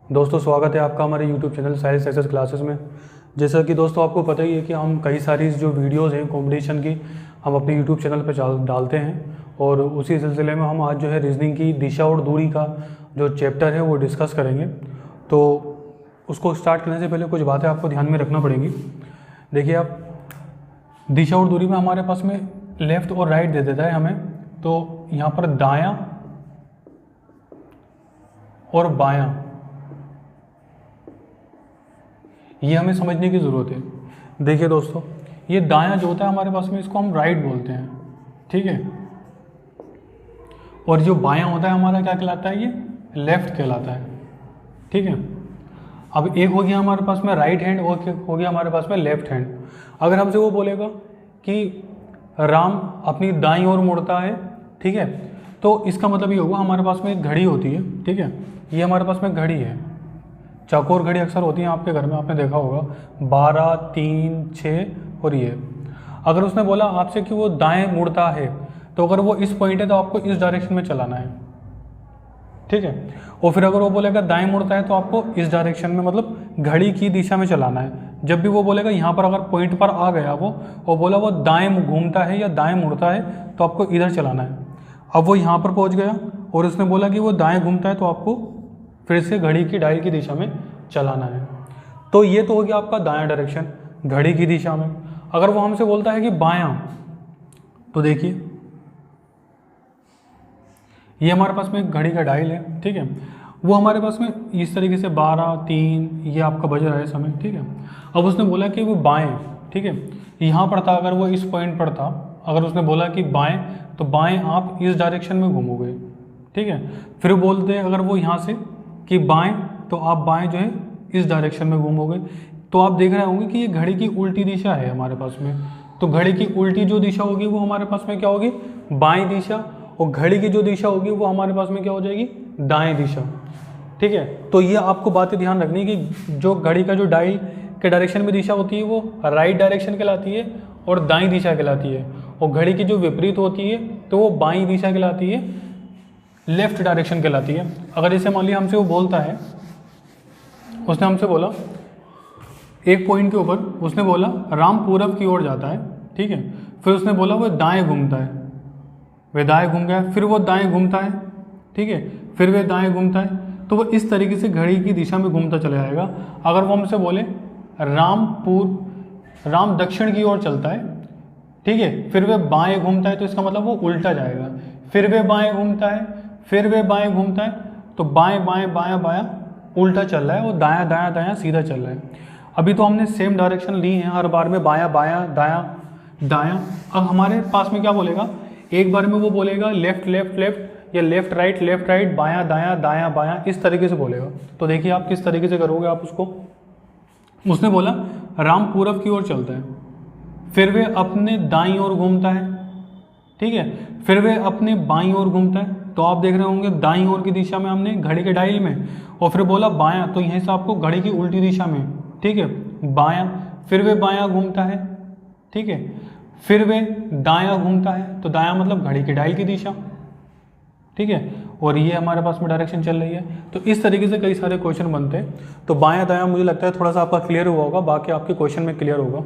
दोस्तों स्वागत है आपका हमारे YouTube channel science success classes में। जैसा कि दोस्तों आपको पता ही है कि हम कई सारी जो वीडियोस हैं कंपटीशन की हम अपने YouTube चैनल पर डालते हैं, और उसी सिलसिले में हम आज जो है रीजनिंग की दिशा और दूरी का जो चैप्टर है वो डिस्कस करेंगे। तो उसको स्टार्ट करने से पहले कुछ बातें आपको ध्यान में रखना पड़ेंगी। देखिए, आप दिशा और दूरी में हमारे पास में लेफ़्ट और राइट दे देता है हमें, तो यहाँ पर दायां और बायां ये हमें समझने की ज़रूरत है। देखिए दोस्तों, ये दायां जो होता है हमारे पास में इसको हम राइट बोलते हैं, ठीक है। और जो बायां होता है हमारा क्या कहलाता है, ये लेफ्ट कहलाता है, ठीक है। अब एक हो गया हमारे पास में राइट हैंड और हो गया हमारे पास में लेफ्ट हैंड। अगर हमसे वो बोलेगा कि राम अपनी दाईं ओर मुड़ता है, ठीक है, तो इसका मतलब ये होगा हमारे पास में एक घड़ी होती है, ठीक है। ये हमारे पास में घड़ी है, चौकोर घड़ी अक्सर होती है आपके घर में, आपने देखा होगा 12, 3, 6 और ये। अगर उसने बोला आपसे कि वो दाएं मुड़ता है, तो अगर वो इस पॉइंट है तो आपको इस डायरेक्शन में चलाना है, ठीक है। और फिर अगर वो बोलेगा दाएं मुड़ता है तो आपको इस डायरेक्शन में, मतलब घड़ी की दिशा में चलाना है। जब भी वो बोलेगा यहाँ पर अगर पॉइंट पर आ गया वो और बोला वो दाएं घूमता है या दाएं मुड़ता है, तो आपको इधर चलाना है। अब वो यहाँ पर पहुँच गया और उसने बोला कि वो दाएं घूमता है, तो आपको फिर से घड़ी की डायल की दिशा में चलाना है। तो ये तो हो गया आपका दायां डायरेक्शन घड़ी की दिशा में। अगर वो हमसे बोलता है कि बायां, तो देखिए ये हमारे पास में एक घड़ी का डायल है, ठीक है। वो हमारे पास में इस तरीके से 12, 3 ये आपका बज रहा है समय, ठीक है। अब उसने बोला कि वो बाएं, ठीक है, यहाँ पर था, अगर वो इस पॉइंट पर था, अगर उसने बोला कि बाएं, तो बाएं आप इस डायरेक्शन में घूमोगे, ठीक है। फिर बोलते हैं अगर वो यहाँ से कि बाएं, तो आप बाएं जो है इस डायरेक्शन में घूमोगे। तो आप देख रहे होंगे कि ये घड़ी की उल्टी दिशा है हमारे पास में। तो घड़ी की उल्टी जो दिशा होगी वो हमारे पास में क्या होगी, बाएं दिशा, और घड़ी की जो दिशा होगी वो हमारे पास में क्या हो जाएगी, दाएं दिशा, ठीक है। तो ये आपको बातें ध्यान रखनी है कि जो घड़ी का जो डायल के डायरेक्शन में दिशा होती है वो राइट डायरेक्शन कहलाती है और दाईं दिशा कहलाती है, और घड़ी की जो विपरीत होती है तो वो बाईं दिशा कहलाती है, लेफ्ट डायरेक्शन कहलाती है। अगर जैसे मान लिया हमसे वो बोलता है, उसने हमसे बोला एक पॉइंट के ऊपर, उसने बोला राम पूरब की ओर जाता है, ठीक है। फिर उसने बोला वो दाएं घूमता है, वह दाएं घूम गया, फिर वो दाएं घूमता है, ठीक है, फिर वह दाएं घूमता है। तो वो इस तरीके से घड़ी की दिशा में घूमता चला जाएगा। अगर वो हमसे बोले राम दक्षिण की ओर चलता है, ठीक है, फिर वह बाएं घूमता है, तो इसका मतलब वो उल्टा जाएगा। फिर वह बाएं घूमता है, फिर वह बाएं घूमता है, तो बाएं बाएं बायां बायां उल्टा चल रहा है, और दायां दायां दायां सीधा चल रहा है। अभी तो हमने सेम डायरेक्शन ली है हर बार में, बायां बायां दायां दायां। अब हमारे पास में क्या बोलेगा, एक बार में वो बोलेगा लेफ्ट लेफ्ट लेफ्ट या लेफ्ट राइट बायां दायां दायां बायां, इस तरीके से बोलेगा। तो देखिए आप किस तरीके से करोगे आप उसको। उसने बोला राम पूरब की ओर चलता है, फिर वे अपने दाईं ओर घूमता है, ठीक है, फिर वे अपने बाईं ओर घूमता है। तो आप देख रहे होंगे दाईं ओर की दिशा में हमने घड़ी के डायल में, और फिर बोला बायां, तो यहीं से आपको घड़ी की उल्टी दिशा में, ठीक है, बायां, फिर वे बायां घूमता है, ठीक है, फिर वे दायां घूमता है, तो दायां मतलब घड़ी के डायल की दिशा, ठीक है। और ये हमारे पास में डायरेक्शन चल रही है। तो इस तरीके से कई सारे क्वेश्चन बनते हैं। तो बायां दायां मुझे लगता है थोड़ा सा आपका क्लियर हुआ होगा, बाकी आपके क्वेश्चन में क्लियर होगा।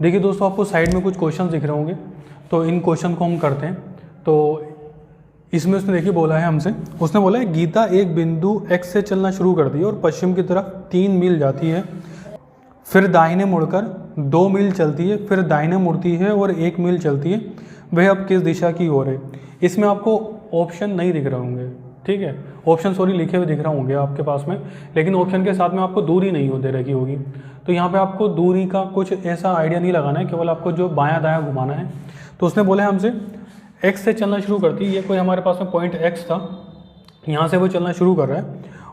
देखिए दोस्तों, आपको साइड में कुछ क्वेश्चन दिख रहे होंगे, तो इन क्वेश्चन को हम करते हैं। तो इसमें उसने देखिए बोला है हमसे, उसने बोला है गीता एक बिंदु x से चलना शुरू करती है और पश्चिम की तरफ 3 मील जाती है, फिर दाहिने मुड़कर 2 मील चलती है, फिर दाहिने मुड़ती है और 1 मील चलती है, वह अब किस दिशा की ओर है। इसमें आपको ऑप्शन नहीं दिख रहे होंगे, ठीक है, ऑप्शन सॉरी लिखे हुए दिख रहे होंगे आपके पास में, लेकिन ऑप्शन के साथ में आपको दूरी नहीं हो दे रखी होगी। तो यहाँ पे आपको दूरी का कुछ ऐसा आइडिया नहीं लगाना है, केवल आपको जो बायां दायां घुमाना है। तो उसने बोला हमसे x से चलना शुरू करती है, ये कोई हमारे पास में पॉइंट x था, यहाँ से वो चलना शुरू कर रहा है,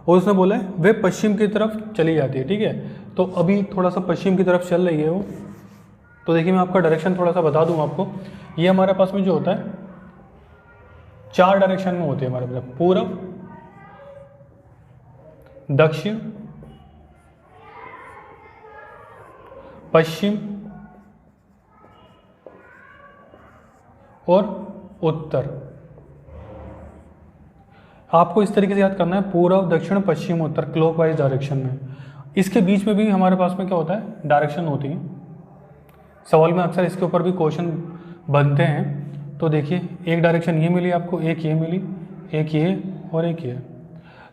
और उसने बोला है वे पश्चिम की तरफ चली जाती है, ठीक है। तो अभी थोड़ा सा पश्चिम की तरफ चल रही है वो। तो देखिए मैं आपका डायरेक्शन थोड़ा सा बता दूँ आपको। ये हमारे पास में जो होता है 4 डायरेक्शन में होती है हमारे पास, पूरब, दक्षिण, पश्चिम और उत्तर। आपको इस तरीके से याद करना है, पूर्व दक्षिण पश्चिम उत्तर क्लॉकवाइज डायरेक्शन में। इसके बीच में भी हमारे पास में क्या होता है, डायरेक्शन होती है। सवाल में अक्सर इसके ऊपर भी क्वेश्चन बनते हैं। तो देखिए, एक डायरेक्शन ये मिली आपको, एक ये मिली, एक ये और एक ये।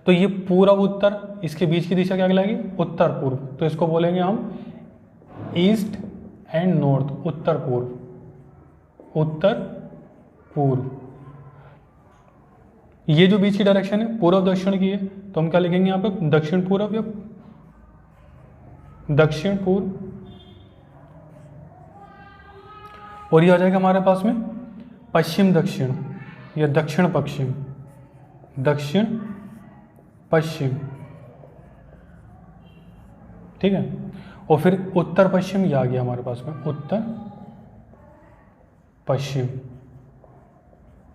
तो ये पूर्व उत्तर, इसके बीच की दिशा क्या कहलाएगी, उत्तर पूर्व। तो इसको बोलेंगे हम ईस्ट एंड नॉर्थ, उत्तर पूर्व, उत्तर पूर्व। ये जो बीच की डायरेक्शन है पूर्व दक्षिण की है, तो हम क्या लिखेंगे यहाँ पे, दक्षिण पूर्व या दक्षिण पूर्व। और ये आ जाएगा हमारे पास में पश्चिम दक्षिण या दक्षिण पश्चिम, दक्षिण पश्चिम, ठीक है। और फिर उत्तर पश्चिम, ये आ गया हमारे पास में उत्तर पश्चिम।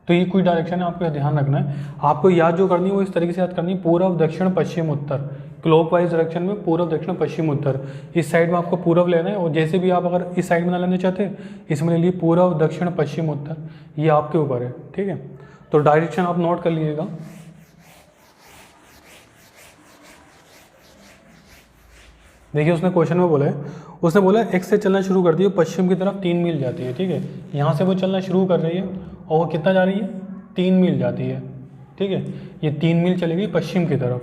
तो ये कोई डायरेक्शन है, आपको ध्यान रखना है। आपको याद जो करनी है वो इस तरीके से याद करनी है, पूर्व दक्षिण पश्चिम उत्तर, क्लॉकवाइज डायरेक्शन में पूर्व दक्षिण पश्चिम उत्तर। इस साइड में आपको पूर्व लेना है, और जैसे भी आप अगर इस साइड में ना लेना चाहते, इसमें ले लिए पूर्व दक्षिण पश्चिम उत्तर, ये आपके ऊपर है, ठीक है। तो डायरेक्शन आप नोट कर लीजिएगा। देखिए उसने क्वेश्चन में बोला है, उसने बोला एक्स से चलना शुरू कर दिया, पश्चिम की तरफ 3 मील जाती है, ठीक है। यहाँ से वो चलना शुरू कर रही है और वो कितना जा रही है, 3 मील जाती है, ठीक है। ये 3 मील चलेगी पश्चिम की तरफ।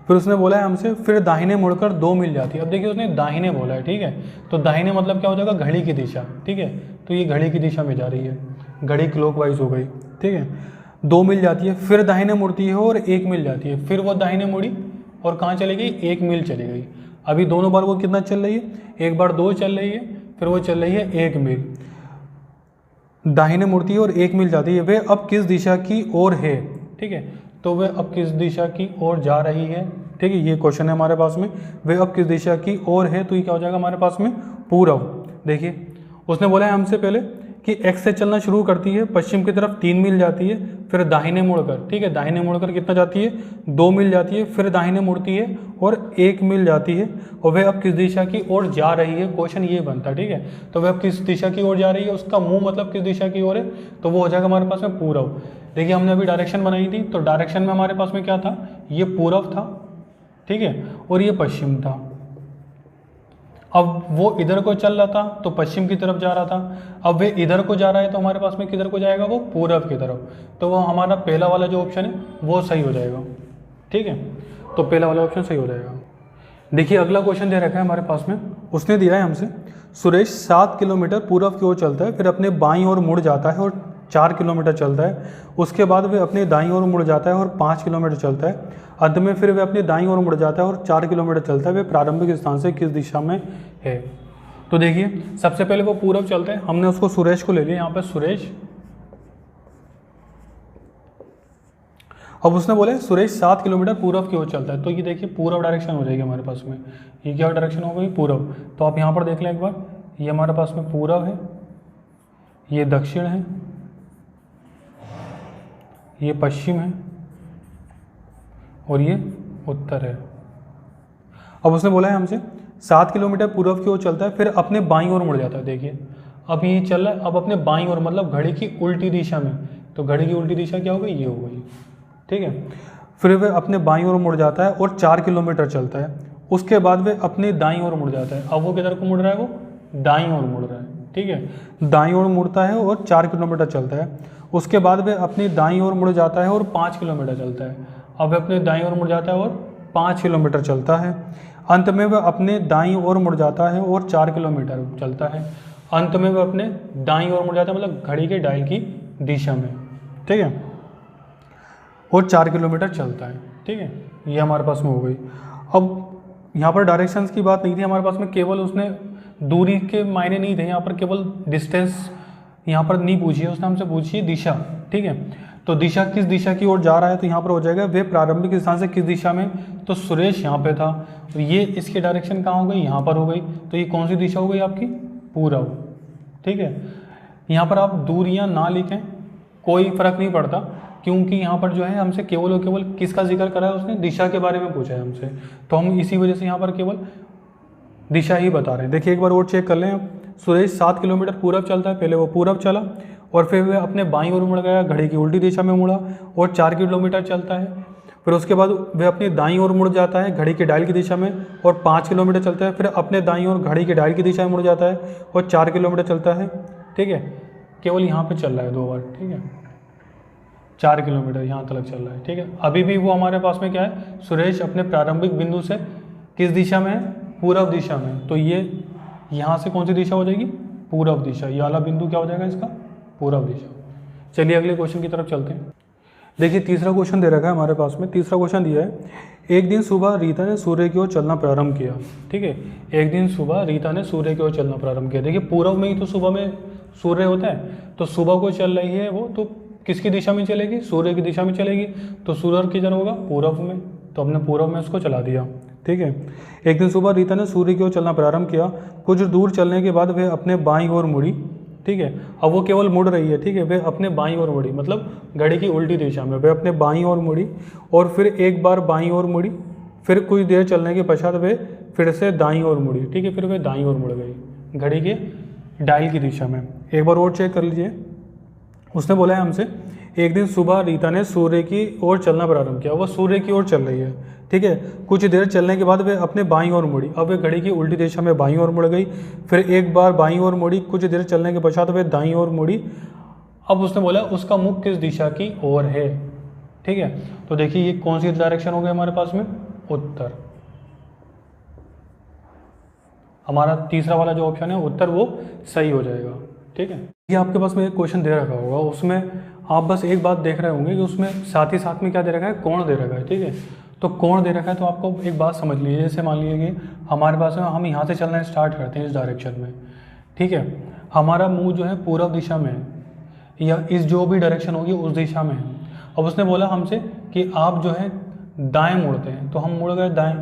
फिर उसने बोला है हमसे, फिर दाहिने मुड़कर 2 मील जाती है। अब देखिए उसने दाहिने बोला है, ठीक है। तो दाहिने मतलब क्या हो जाएगा, घड़ी की दिशा, ठीक है। तो ये घड़ी की दिशा में जा रही है, घड़ी क्लॉकवाइज हो गई, ठीक है। 2 मील जाती है, फिर दाहिने मुड़ती है और 1 मील जाती है। फिर वो दाहिने मुड़ी और कहाँ चली गई, 1 मील चली गई। अभी दोनों बार वो कितना चल रही है, एक बार 2 चल रही है, फिर वो चल रही है 1 मील। दाहिने मुड़ती है और 1 मील जाती है। वे अब किस दिशा की ओर है, ठीक है। तो वे अब किस दिशा की ओर जा रही है, ठीक है। ये क्वेश्चन है हमारे पास में, वे अब किस दिशा की ओर है। तो ये क्या हो जाएगा हमारे पास में, पूर्व। देखिए उसने बोला है हमसे पहले कि एक्स से चलना शुरू करती है, पश्चिम की तरफ 3 मील जाती है, फिर दाहिने मुड़कर, ठीक है, दाहिने मुड़कर कितना जाती है, 2 मील जाती है, फिर दाहिने मुड़ती है और 1 मील जाती है। और वह अब किस दिशा की ओर जा रही है, क्वेश्चन ये बनता है, ठीक है। तो वह अब किस दिशा की ओर जा रही है, उसका मुंह मतलब किस दिशा की ओर है, तो वो हो जाएगा हमारे पास में पूर्व। देखिए हमने अभी डायरेक्शन बनाई थी, तो डायरेक्शन में हमारे पास में क्या था, ये पूर्व था, ठीक है, और ये पश्चिम था। अब वो इधर को चल रहा था तो पश्चिम की तरफ जा रहा था, अब वे इधर को जा रहा है तो हमारे पास में किधर को जाएगा, वो पूरब की तरफ। तो वो हमारा पहला वाला जो ऑप्शन है वो सही हो जाएगा, ठीक है। तो पहला वाला ऑप्शन सही हो जाएगा। देखिए अगला क्वेश्चन दे रखा है हमारे पास में, उसने दिया है हमसे, सुरेश 7 किलोमीटर पूर्व की ओर चलता है, फिर अपने बाईं ओर मुड़ जाता है और 4 किलोमीटर चलता है। उसके बाद वे अपने दाईं ओर मुड़ जाता है और 5 किलोमीटर चलता है। अंत में फिर वे अपने दाईं ओर मुड़ जाता है और 4 किलोमीटर चलता है। वे प्रारंभिक स्थान से किस दिशा में है। तो देखिए सबसे पहले वो पूर्व चलते हैं, हमने उसको सुरेश को ले लिया यहाँ पे, सुरेश। अब उसने बोले सुरेश 7 किलोमीटर पूर्व की ओर चलता है, तो ये देखिए पूर्व डायरेक्शन हो जाएगी हमारे पास में। ये क्या डायरेक्शन हो गई, पूर्व। तो आप यहाँ पर देख लें एक बार, ये हमारे पास में पूर्व है, ये दक्षिण है, ये पश्चिम है और ये उत्तर है। अब उसने बोला है हमसे 7 किलोमीटर पूर्व की ओर चलता है, फिर अपने बाईं ओर मुड़ जाता है। देखिए अब ये चल रहा है, अब अपने बाईं ओर मतलब घड़ी की उल्टी दिशा में। तो घड़ी की उल्टी दिशा क्या हो गई, ये हो गई, ठीक है। फिर वह अपने बाईं ओर मुड़ जाता है और 4 किलोमीटर चलता है। उसके बाद वह अपने दाईं ओर मुड़ जाता है। अब वो किधर को मुड़ रहा है, वो दाईं ओर मुड़ रहा है, ठीक है। दाईं ओर मुड़ता है और 4 किलोमीटर चलता है। उसके बाद वह अपनी दाईं ओर मुड़ जाता है और 5 किलोमीटर चलता है। अब वह अपने दाईं ओर मुड़ जाता है और 5 किलोमीटर चलता है। अंत में वह अपने दाईं ओर मुड़ जाता है और 4 किलोमीटर चलता है। अंत में वह अपने दाईं ओर मुड़ जाता है, मतलब घड़ी के डायल की दिशा में, ठीक है, और 4 किलोमीटर चलता है, ठीक है। ये हमारे पास में हो गई। अब यहाँ पर डायरेक्शंस की बात नहीं थी हमारे पास में, केवल उसने दूरी के मायने नहीं थे यहाँ पर, केवल डिस्टेंस यहाँ पर नहीं पूछी है उसने, हमसे पूछी है दिशा, ठीक है। तो दिशा किस दिशा की ओर जा रहा है, तो यहाँ पर हो जाएगा वे प्रारंभिक स्थान से किस दिशा में। तो सुरेश यहाँ पे था, तो ये इसकी डायरेक्शन कहाँ हो गई, यहाँ पर हो गई। तो ये कौन सी दिशा हो गई आपकी, पूर्व, ठीक है। यहाँ पर आप दूरियाँ ना लिखें, कोई फर्क नहीं पड़ता, क्योंकि यहाँ पर जो है हमसे केवल और केवल किसका जिक्र करा है उसने, दिशा के बारे में पूछा है हमसे। तो हम इसी वजह से यहाँ पर केवल दिशा ही बता रहे हैं। देखिए एक बार और चेक कर लें आप। सुरेश 7 किलोमीटर पूर्व चलता है, पहले वो पूर्व चला और फिर वह अपने बाईं ओर मुड़ गया, घड़ी की उल्टी दिशा में मुड़ा और 4 किलोमीटर चलता है। फिर उसके बाद वह अपनी दाईं ओर मुड़ जाता है घड़ी के डायल की दिशा में और 5 किलोमीटर चलता है। फिर अपने दाईं ओर घड़ी के डायल की दिशा में मुड़ जाता है और 4 किलोमीटर चलता है। ठीक है, केवल यहाँ पे चल रहा है 2 बार। ठीक है, 4 किलोमीटर यहाँ तक चल रहा है। ठीक है, अभी भी वो हमारे पास में क्या है, सुरेश अपने प्रारंभिक बिंदु से किस दिशा में है, पूर्व दिशा में। तो ये यहाँ से कौन सी दिशा हो जाएगी, पूर्व दिशा। ये वाला बिंदु क्या हो जाएगा इसका, पूर्व दिशा। चलिए अगले क्वेश्चन की तरफ चलते हैं। देखिए तीसरा क्वेश्चन दे रखा है हमारे पास में। तीसरा क्वेश्चन दिया है, एक दिन सुबह रीता ने सूर्य की ओर चलना प्रारंभ किया। ठीक है, एक दिन सुबह रीता ने सूर्य की ओर चलना प्रारंभ किया। देखिए पूर्व में ही तो सुबह में सूर्य होता है, तो सुबह को चल रही है वो, तो किसकी दिशा में चलेगी, सूर्य की दिशा में चलेगी। तो सूर्य किधर होगा, पूर्व में, तो हमने पूर्व में उसको चला दिया। ठीक है, एक दिन सुबह रीता ने सूर्य की ओर चलना प्रारंभ किया। कुछ दूर चलने के बाद वह अपने बाईं ओर मुड़ी। ठीक है, अब वो केवल मुड़ रही है। ठीक है, वह अपने बाईं ओर मुड़ी, मतलब घड़ी की उल्टी दिशा में वह अपने बाईं ओर मुड़ी और फिर एक बार बाईं ओर मुड़ी। फिर कुछ देर चलने के पश्चात वह फिर से दाईं ओर मुड़ी। ठीक है, फिर वह दाईं ओर मुड़ गई घड़ी के डायल की दिशा में। एक बार और चेक कर लीजिए। उसने बोला है हमसे, एक दिन सुबह रीता ने सूर्य की ओर चलना प्रारंभ किया। वह सूर्य की ओर चल रही है। ठीक है, कुछ देर चलने के बाद वह अपने बाईं ओर मुड़ी। अब वह घड़ी की उल्टी दिशा में बाईं ओर मुड़ गई। फिर एक बार बाईं ओर मुड़ी। कुछ देर चलने के पश्चात वह दाईं ओर मुड़ी। अब उसने बोला उसका मुख किस दिशा की ओर है। ठीक है, तो देखिए ये कौन सी डायरेक्शन हो गई हमारे पास में, उत्तर। हमारा तीसरा वाला जो ऑप्शन है उत्तर, वो सही हो जाएगा। ठीक है, ये आपके पास में एक क्वेश्चन दे रखा होगा, उसमें आप बस एक बात देख रहे होंगे कि उसमें साथ ही साथ में क्या दे रखा है, कोण दे रखा है। ठीक है, तो कोण दे रखा है, तो आपको एक बात समझ लीजिए। जैसे मान लीजिए कि हमारे पास में हम यहाँ से चलना स्टार्ट करते हैं इस डायरेक्शन में। ठीक है, हमारा मुंह जो है पूर्व दिशा में है या इस जो भी डायरेक्शन होगी उस दिशा में है। अब उसने बोला हमसे कि आप जो है दाएँ मुड़ते हैं, तो हम मुड़ गए दाएँ।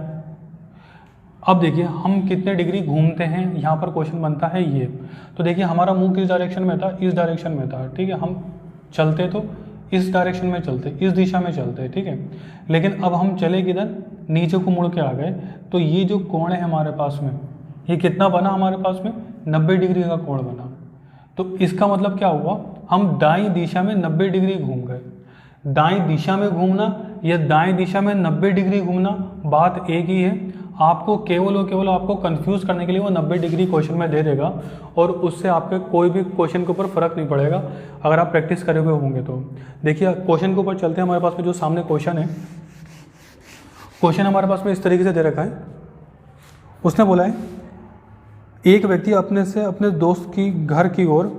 अब देखिए हम कितने डिग्री घूमते हैं, यहाँ पर क्वेश्चन बनता है ये। तो देखिए हमारा मुंह किस डायरेक्शन में था, इस डायरेक्शन में था। ठीक है, हम चलते तो इस डायरेक्शन में चलते, इस दिशा में चलते। ठीक है, लेकिन अब हम चले किधर, नीचे को मुड़ के आ गए। तो ये जो कोण है हमारे पास में, ये कितना बना हमारे पास में, 90 डिग्री का कोण बना। तो इसका मतलब क्या हुआ, हम दाईं दिशा में 90 डिग्री घूम गए। दाईं दिशा में घूमना या दाएं दिशा में 90 डिग्री घूमना बात एक ही है। आपको केवल और केवल आपको कंफ्यूज करने के लिए वो 90 डिग्री क्वेश्चन में दे देगा और उससे आपके कोई भी क्वेश्चन के ऊपर फर्क नहीं पड़ेगा अगर आप प्रैक्टिस करे हुए होंगे तो। देखिए क्वेश्चन के ऊपर चलते हैं। हमारे पास में जो सामने क्वेश्चन है, क्वेश्चन हमारे पास में इस तरीके से दे रखा है। उसने बोला है एक व्यक्ति अपने दोस्त की घर की ओर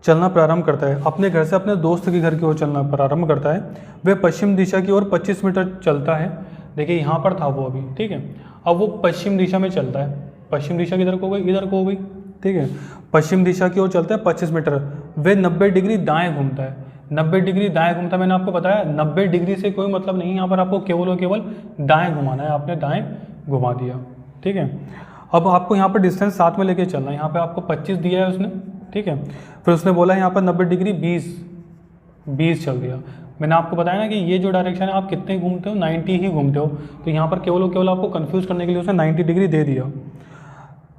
चलना प्रारंभ करता है। अपने घर से अपने दोस्त के घर की ओर चलना प्रारंभ करता है। वह पश्चिम दिशा की ओर 25 मीटर चलता है। देखिए यहाँ पर था वो अभी। ठीक है, अब वो पश्चिम दिशा में चलता है। पश्चिम दिशा किधर को हो गई, इधर को हो गई। ठीक है, पश्चिम दिशा की ओर चलता है 25 मीटर। वे 90 डिग्री दाएं घूमता है। 90 डिग्री दाएं घूमता है। मैंने आपको बताया 90 डिग्री से कोई मतलब नहीं, यहाँ पर आपको केवल और केवल दाएं घुमाना है। आपने दाएं घुमा दिया। ठीक है, अब आपको यहाँ पर डिस्टेंस साथ में लेके चलना है। यहाँ पर आपको 25 दिया है उसने। ठीक है, फिर उसने बोला यहाँ पर 90 डिग्री 20 चल दिया। मैंने आपको बताया ना कि ये जो डायरेक्शन है आप कितने घूमते हो, 90 ही घूमते हो। तो यहाँ पर केवल और केवल आपको कंफ्यूज करने के लिए उसने 90 डिग्री दे दिया।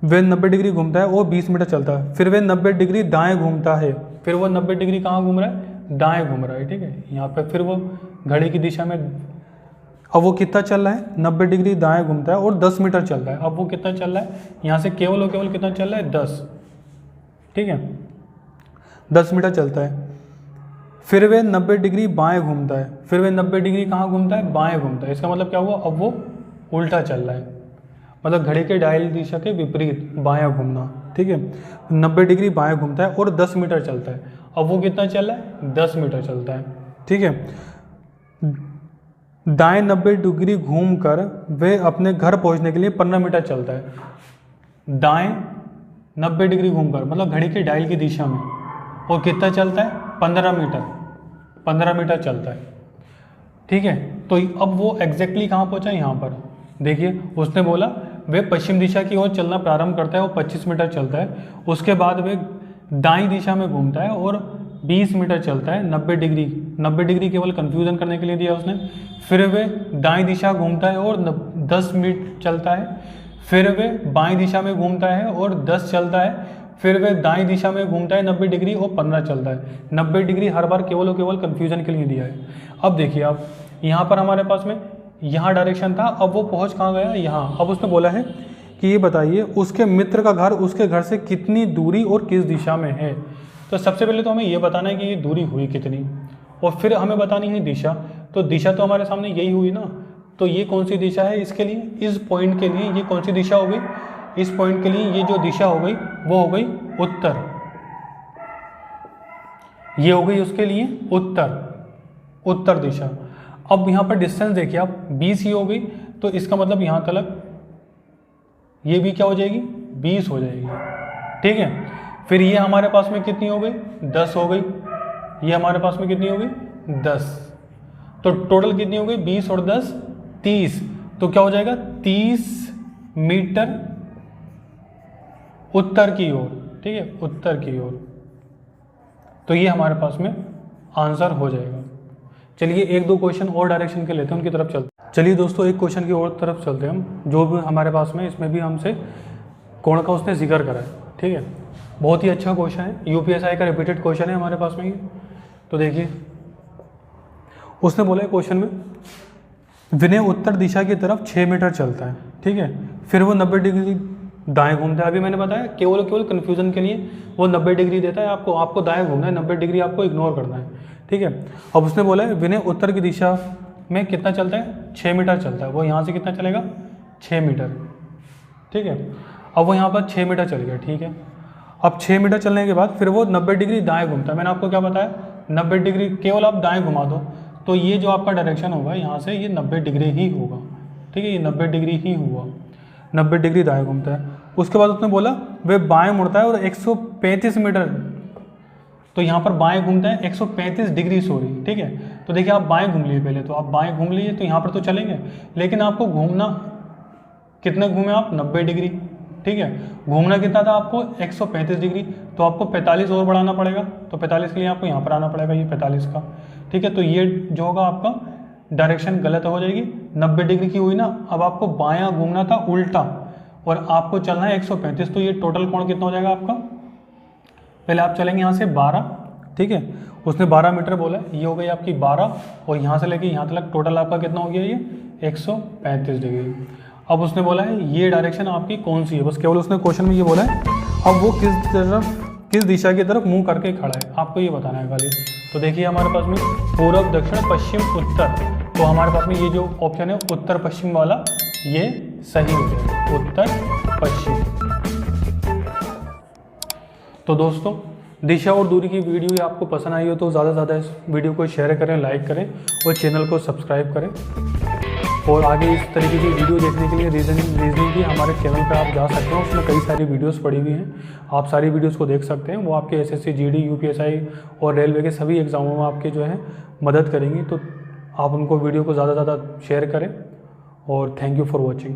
वह 90 डिग्री घूमता है और 20 मीटर चलता है। फिर वह 90 डिग्री दाएं घूमता है। फिर वो 90 डिग्री कहाँ घूम रहा है, दाएं घूम रहा है। ठीक है, यहाँ पर फिर वो घड़ी की दिशा में, अब वो कितना चल रहा है, 90 डिग्री दाएं घूमता है और 10 मीटर चल रहा है। अब वो कितना चल रहा है, यहाँ से केवल और केवल कितना चल रहा है, 10। ठीक है, 10 मीटर चलता है। फिर वह 90 डिग्री बाएं घूमता है। फिर वह 90 डिग्री कहाँ घूमता है, बाएं घूमता है। इसका मतलब क्या हुआ, अब वो उल्टा चल रहा है, मतलब घड़ी के डायल दिशा के विपरीत बायां घूमना। ठीक है, 90 डिग्री बाएं घूमता है और 10 मीटर चलता है। अब वो कितना चल रहा है, 10 मीटर चलता है। ठीक है, दाएं 90 डिग्री घूमकर वह अपने घर पहुंचने के लिए 15 मीटर चलता है। दाएं 90 डिग्री घूमकर, मतलब घड़ी के डायल की दिशा में, और कितना चलता है, 15 मीटर चलता है। ठीक है, तो अब वो एग्जैक्टली कहाँ पहुँचा, यहाँ पर देखिए। उसने बोला वे पश्चिम दिशा की ओर चलना प्रारंभ करता है, वो 25 मीटर चलता है। उसके बाद वे दाईं दिशा में घूमता है और 20 मीटर चलता है। 90 डिग्री केवल कंफ्यूजन करने के लिए दिया उसने। फिर वे दाईं दिशा घूमता है और 10 मिनट चलता है। फिर वे बाईं दिशा में घूमता है और 10 चलता है। फिर वह दाएं दिशा में घूमता है 90 डिग्री और 15 चलता है। 90 डिग्री हर बार केवल और केवल कन्फ्यूजन के लिए दिया है। अब देखिए आप, यहाँ पर हमारे पास में यहाँ डायरेक्शन था, अब वो पहुँच कहाँ गया, यहाँ। अब उसने बोला है कि ये बताइए उसके मित्र का घर उसके घर से कितनी दूरी और किस दिशा में है। तो सबसे पहले तो हमें ये बताना है कि ये दूरी हुई कितनी, और फिर हमें बतानी है दिशा। तो दिशा तो हमारे सामने यही हुई ना, तो ये कौन सी दिशा है इसके लिए, इस पॉइंट के लिए ये कौन सी दिशा हो गई, इस पॉइंट के लिए ये जो दिशा हो गई वो हो गई उत्तर। ये हो गई उसके लिए उत्तर दिशा। अब यहाँ पर डिस्टेंस देखिए आप, 20 ही हो गई, तो इसका मतलब यहाँ तक ये भी क्या हो जाएगी, 20 हो जाएगी। ठीक है, फिर ये हमारे पास में कितनी हो गई, 10 हो गई। ये हमारे पास में कितनी हो गई, 10। तो टोटल कितनी हो गई, 20 और 10 30। तो क्या हो जाएगा, 30 मीटर उत्तर की ओर। ठीक है, उत्तर की ओर। तो ये हमारे पास में आंसर हो जाएगा। चलिए एक दो क्वेश्चन और डायरेक्शन के लेते हैं, उनकी तरफ चलते हैं। चलिए दोस्तों एक क्वेश्चन की और तरफ चलते हैं हम, जो भी हमारे पास में, इसमें भी हमसे कोण का उसने जिक्र करा है। ठीक है, बहुत ही अच्छा क्वेश्चन है, यूपीएसआई का रिपीटेड क्वेश्चन है हमारे पास में ये। तो देखिए उसने बोला है क्वेश्चन में, विनय उत्तर दिशा की तरफ 6 मीटर चलता है। ठीक है, फिर वो 90 डिग्री दाएं घूमता है। अभी मैंने बताया केवल कन्फ्यूजन के लिए वो 90 डिग्री देता है, आपको दाएं घूमना है, 90 डिग्री आपको इग्नोर करना है। ठीक है, अब उसने बोला है विनय उत्तर की दिशा में कितना चलता है, 6 मीटर चलता है। वो यहाँ से कितना चलेगा, 6 मीटर। ठीक है, अब वो यहाँ पर 6 मीटर चल गया। ठीक है, अब 6 मीटर चलने के बाद फिर वो 90 डिग्री दाएं घूमता है। मैंने आपको क्या बताया, 90 डिग्री केवल आप दाएं घुमा दो, तो ये जो आपका डायरेक्शन होगा यहाँ से, ये 90 डिग्री ही होगा। ठीक है, ये 90 डिग्री ही हुआ, 90 डिग्री दाएं घूमता है। उसके बाद उसने बोला वे बाएं मुड़ता है और 135 मीटर, तो यहाँ पर बाएं घूमता है 135 डिग्री, सॉरी। ठीक है, तो देखिए आप बाएं घूम लिए पहले, तो आप बाएं घूम लिए, तो यहाँ पर तो चलेंगे, लेकिन आपको घूमना कितने घूमे आप, 90 डिग्री। ठीक है, घूमना कितना था आपको, 135 डिग्री, तो आपको 45 और बढ़ाना पड़ेगा। तो 45 के लिए आपको यहाँ पर आना पड़ेगा, ये 45 का। ठीक है, तो ये जो होगा आपका डायरेक्शन गलत हो जाएगी, 90 डिग्री की हुई ना। अब आपको बायां घूमना था उल्टा, और आपको चलना है 135, तो ये टोटल कोण कितना हो जाएगा आपका, पहले आप चलेंगे यहाँ से 12। ठीक है, उसने 12 मीटर बोला, ये हो गई आपकी 12, और यहाँ से लेके यहाँ तक टोटल आपका कितना हो गया, ये 135 डिग्री। अब उसने बोला है ये डायरेक्शन आपकी कौन सी है, बस केवल उसने क्वेश्चन में ये बोला है। अब वो किस दिशा की तरफ मुंह करके खड़ा है, आपको ये बताना है खाली। तो देखिए हमारे पास में पूर्व, दक्षिण, पश्चिम, उत्तर, तो हमारे पास में ये जो ऑप्शन है उत्तर पश्चिम वाला, ये सही हो जाएगा, उत्तर पश्चिम। तो दोस्तों दिशा और दूरी की वीडियो ये आपको पसंद आई हो तो ज़्यादा से ज़्यादा इस वीडियो को शेयर करें, लाइक करें और चैनल को सब्सक्राइब करें। और आगे इस तरीके की वीडियो देखने के लिए रीजनिंग की हमारे चैनल पर आप जा सकते हैं, उसमें कई सारी वीडियोस पड़ी हुई हैं, आप सारी वीडियोस को देख सकते हैं। वो आपके एसएससी, जीडी, यूपीएसआई और रेलवे के सभी एग्जामों में आपके जो है मदद करेंगी। तो आप उनको वीडियो को ज़्यादा से ज़्यादा शेयर करें, और थैंक यू फॉर वॉचिंग।